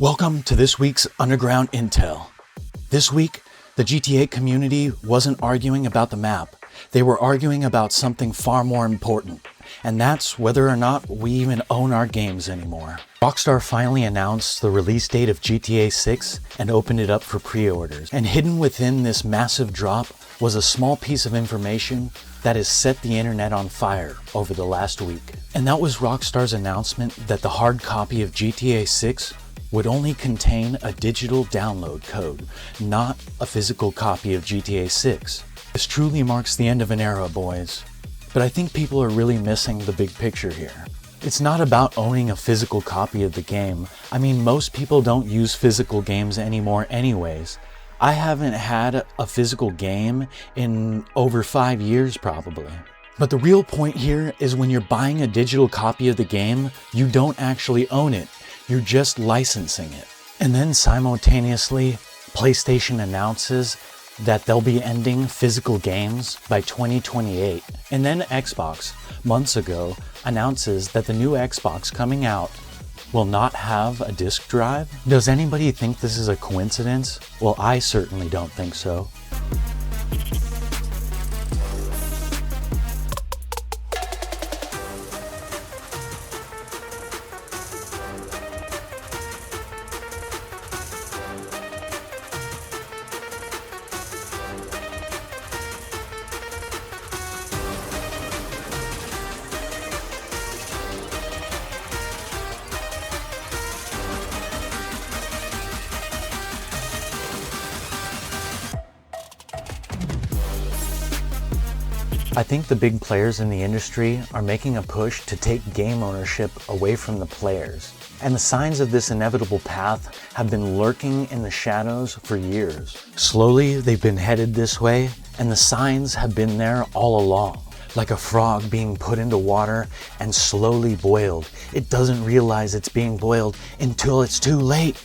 Welcome to this week's Underground Intel. This week, the GTA community wasn't arguing about the map. They were arguing about something far more important, and that's whether or not we even own our games anymore. Rockstar finally announced the release date of GTA 6 and opened it up for pre-orders. And hidden within this massive drop was a small piece of information that has set the internet on fire over the last week. And that was Rockstar's announcement that the hard copy of GTA 6 would only contain a digital download code, not a physical copy of GTA 6. This truly marks the end of an era, boys. But I think people are really missing the big picture here. It's not about owning a physical copy of the game. I mean, most people don't use physical games anymore anyways. I haven't had a physical game in over 5 years probably. But the real point here is when you're buying a digital copy of the game, you don't actually own it. You're just licensing it. And then simultaneously, PlayStation announces that they'll be ending physical games by 2028. And then Xbox, months ago, announces that the new Xbox coming out will not have a disc drive. Does anybody think this is a coincidence? Well, I certainly don't think so. I think the big players in the industry are making a push to take game ownership away from the players. And the signs of this inevitable path have been lurking in the shadows for years. Slowly, they've been headed this way, and the signs have been there all along. Like a frog being put into water and slowly boiled. It doesn't realize it's being boiled until it's too late.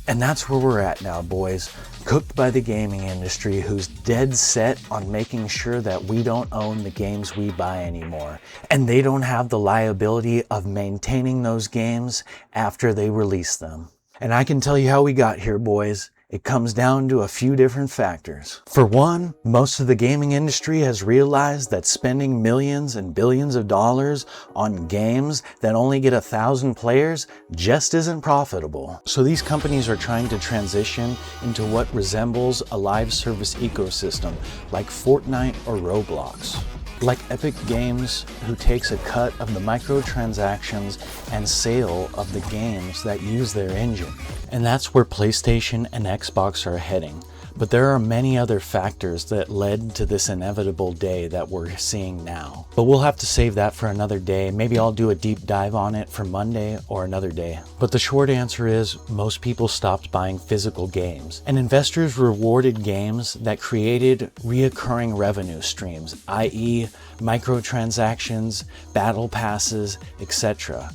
And that's where we're at now, boys. Cooked by the gaming industry, who's dead set on making sure that we don't own the games we buy anymore. And they don't have the liability of maintaining those games after they release them. And I can tell you how we got here, boys. It comes down to a few different factors. For one, most of the gaming industry has realized that spending millions and billions of dollars on games that only get 1,000 players just isn't profitable. So these companies are trying to transition into what resembles a live service ecosystem like Fortnite or Roblox. Like Epic Games, who takes a cut of the microtransactions and sale of the games that use their engine. And that's where PlayStation and Xbox are heading. But there are many other factors that led to this inevitable day that we're seeing now. But we'll have to save that for another day. Maybe I'll do a deep dive on it for Monday or another day. But the short answer is most people stopped buying physical games. And investors rewarded games that created reoccurring revenue streams, i.e. microtransactions, battle passes, etc.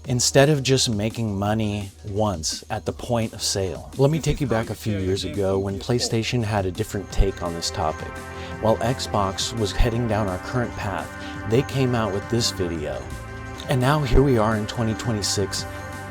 Instead of just making money once at the point of sale. Let me take you back a few years ago when PlayStation had a different take on this topic. While Xbox was heading down our current path, they came out with this video. And now here we are in 2026,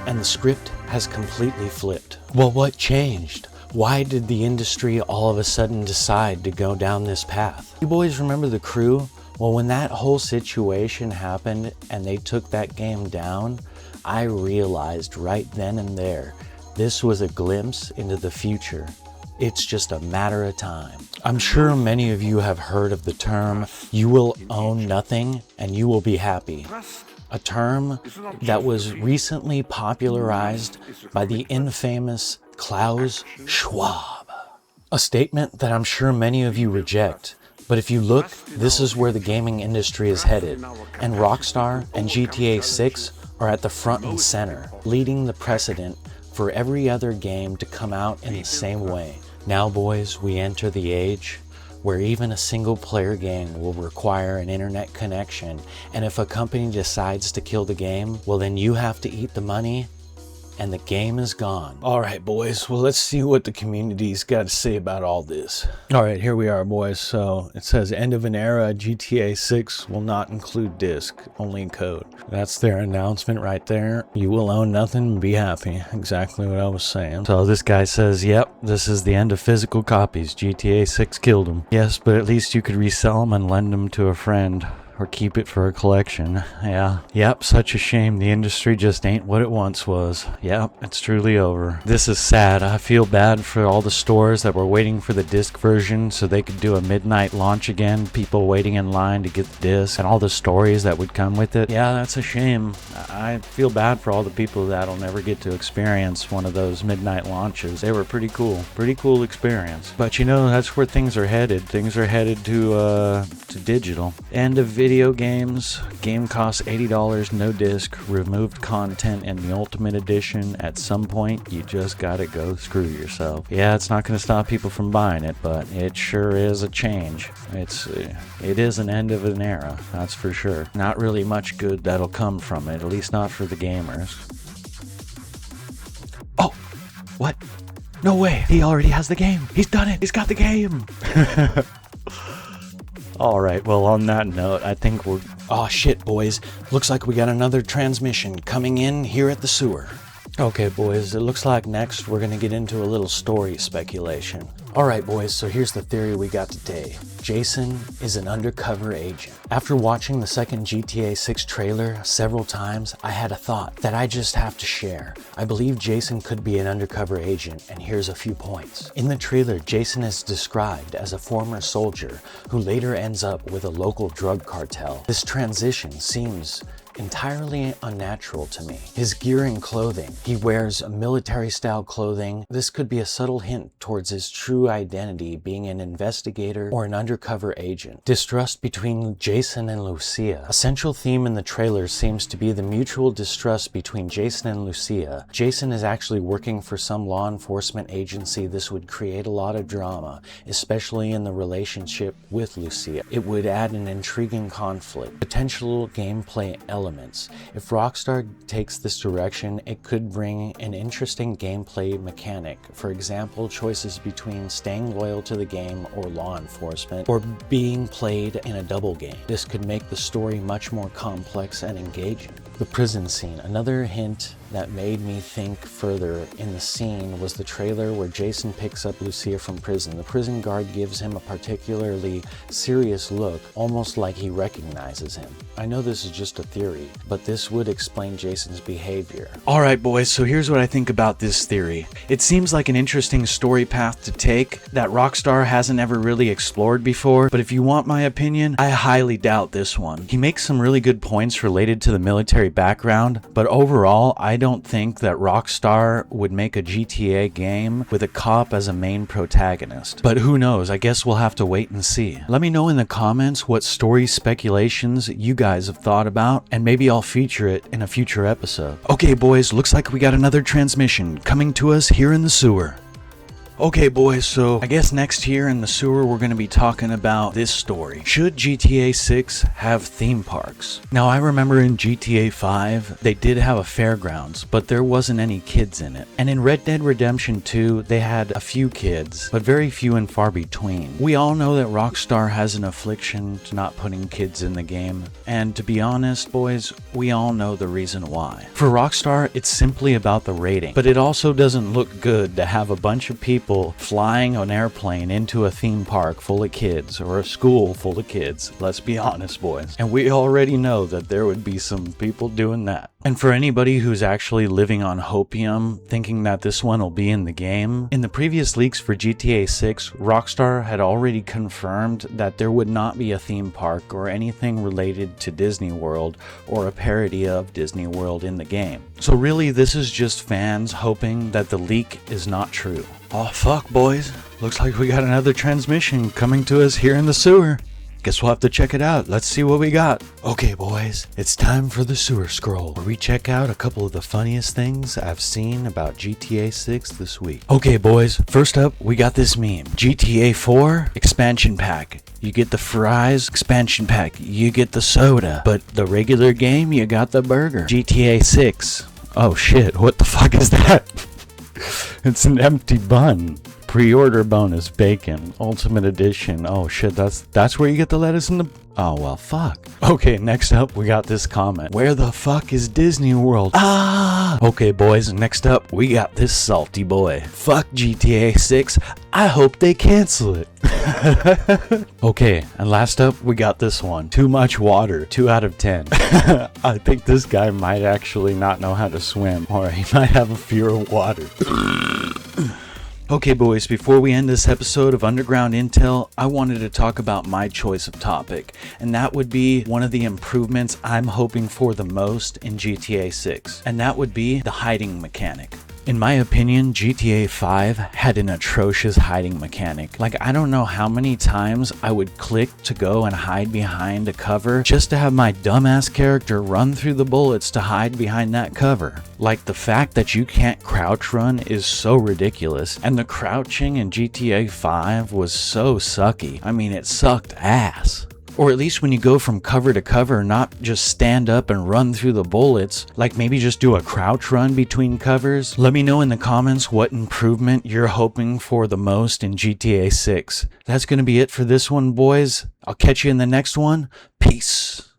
and the script has completely flipped. Well, what changed? Why did the industry all of a sudden decide to go down this path? You boys remember The Crew? Well, when that whole situation happened and they took that game down, I realized right then and there, this was a glimpse into the future. It's just a matter of time. I'm sure many of you have heard of the term, you will own nothing and you will be happy. A term that was recently popularized by the infamous Klaus Schwab. A statement that I'm sure many of you reject. But if you look, this is where the gaming industry is headed. And Rockstar and GTA 6 are at the front and center, leading the precedent for every other game to come out in the same way. Now, boys, we enter the age where even a single player game will require an internet connection, and if a company decides to kill the game, well then you have to eat the money and the game is gone. Alright boys, well let's see what the community's got to say about all this. Alright, here we are boys. So it says end of an era, GTA 6 will not include disc, only code. That's their announcement right there. You will own nothing and be happy. Exactly what I was saying. So this guy says, yep, this is the end of physical copies. GTA 6 killed them. Yes, but at least you could resell them and lend them to a friend. Or keep it for a collection. Yeah. Yep, such a shame. The industry just ain't what it once was. Yep, it's truly over. This is sad. I feel bad for all the stores that were waiting for the disc version so they could do a midnight launch again. People waiting in line to get the disc and all the stories that would come with it. Yeah, that's a shame. I feel bad for all the people that'll never get to experience one of those midnight launches. They were pretty cool. Pretty cool experience. But you know, that's where things are headed. Things are headed to digital. End of video games. Game costs $80, no disc, removed content, and the Ultimate Edition. At some point, you just gotta go screw yourself. Yeah, it's not gonna stop people from buying it, but it sure is a change. It is an end of an era, that's for sure. Not really much good that'll come from it, at least not for the gamers. Oh, what? No way, he already has the game. He's done it, he's got the game. Alright, well on that note, I think we're... Oh shit, boys. Looks like we got another transmission coming in here at the sewer. Okay, boys, it looks like next we're gonna get into a little story speculation. Alright, boys, so here's the theory we got today. Jason is an undercover agent. After watching the second GTA 6 trailer several times, I had a thought that I just have to share. I believe Jason could be an undercover agent, and here's a few points. In the trailer, Jason is described as a former soldier who later ends up with a local drug cartel. This transition seems entirely unnatural to me. His gear and clothing. He wears military-style clothing. This could be a subtle hint towards his true identity being an investigator or an undercover agent. Distrust between Jason and Lucia. A central theme in the trailer seems to be the mutual distrust between Jason and Lucia. Jason is actually working for some law enforcement agency. This would create a lot of drama, especially in the relationship with Lucia. It would add an intriguing conflict. Potential gameplay elements. If Rockstar takes this direction, it could bring an interesting gameplay mechanic. For example, choices between staying loyal to the game or law enforcement, or being played in a double game. This could make the story much more complex and engaging. The prison scene. Another hint that made me think further in the scene was the trailer where Jason picks up Lucia from prison. The prison guard gives him a particularly serious look, almost like he recognizes him. I know this is just a theory, but this would explain Jason's behavior. Alright boys, so here's what I think about this theory. It seems like an interesting story path to take that Rockstar hasn't ever really explored before, but if you want my opinion, I highly doubt this one. He makes some really good points related to the military background, but overall, I don't think that Rockstar would make a GTA game with a cop as a main protagonist. But who knows, I guess we'll have to wait and see. Let me know in the comments what story speculations you guys have thought about, and maybe I'll feature it in a future episode. Okay boys, looks like we got another transmission coming to us here in the sewer. Okay boys, so I guess next here in the sewer we're going to be talking about this story. Should GTA 6 have theme parks? Now I remember in GTA 5 they did have a fairgrounds, but there wasn't any kids in it. And in Red Dead Redemption 2 they had a few kids, but very few and far between. We all know that Rockstar has an affliction to not putting kids in the game, and to be honest boys, we all know the reason why. For Rockstar it's simply about the rating, but it also doesn't look good to have a bunch of people flying an airplane into a theme park full of kids, or a school full of kids. Let's be honest boys. And we already know that there would be some people doing that. And for anybody who's actually living on hopium, thinking that this one will be in the game, in the previous leaks for GTA 6, Rockstar had already confirmed that there would not be a theme park or anything related to Disney World or a parody of Disney World in the game. So really this is just fans hoping that the leak is not true. Oh fuck boys, looks like we got another transmission coming to us here in the sewer. Guess we'll have to check it out. Let's see what we got. Okay boys, it's time for the sewer scroll, where we check out a couple of the funniest things I've seen about GTA 6 this week. Okay boys, first up we got this meme. GTA 4 expansion pack. You get the fries, expansion pack, you get the soda, but the regular game you got the burger. GTA 6. Oh shit, what the fuck is that? It's an empty bun. Pre-order bonus bacon, ultimate edition. Oh shit, that's where you get the lettuce and the... Oh well, fuck. Okay, next up we got this comment. Where the fuck is Disney World? Ah! Okay boys, next up we got this salty boy. Fuck GTA 6. I hope they cancel it. Okay, and last up we got this one. Too much water, 2 out of 10. I think this guy might actually not know how to swim, or he might have a fear of water. Okay boys, before we end this episode of Underground Intel, I wanted to talk about my choice of topic, and that would be one of the improvements I'm hoping for the most in GTA 6, and that would be the hiding mechanic. In my opinion, GTA 5 had an atrocious hiding mechanic. Like, I don't know how many times I would click to go and hide behind a cover just to have my dumbass character run through the bullets to hide behind that cover. Like, the fact that you can't crouch run is so ridiculous, and the crouching in GTA 5 was so sucky. I mean, it sucked ass. Or at least when you go from cover to cover, not just stand up and run through the bullets, like maybe just do a crouch run between covers. Let me know in the comments what improvement you're hoping for the most in GTA 6. That's gonna be it for this one, boys. I'll catch you in the next one. Peace.